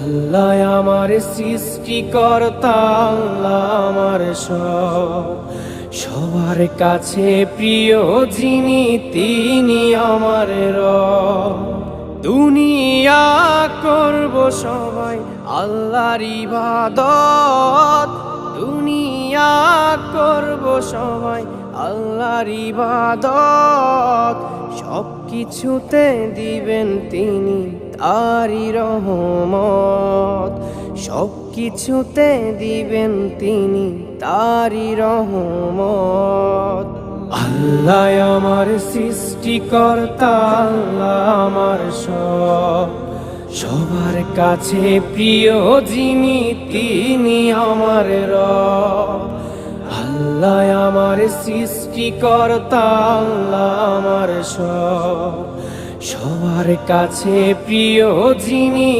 আল্লাহ আমার সৃষ্টিকর্তা, আল্লাহ আমার সব, সবার কাছে প্রিয় যিনি তিনি আমার রব। দুনিয়া করব সবাই আল্লাহর ইবাদত, দুনিয়া করব সবাই আল্লাহর ইবাদত, সব কিছুতে দিবেন তিনি তারি রহমত, সব কিছুতে দিবেন তিনি তারি রহমত। আল্লাহ আমার সৃষ্টিকর্তা, আল্লাহ আমার সব, সবার কাছে প্রিয় যিনি তিনি আমার রব। আল্লাহ আমার সৃষ্টিকর্তা, আল্লাহ আমার সব, সবার কাছে প্রিয় যিনি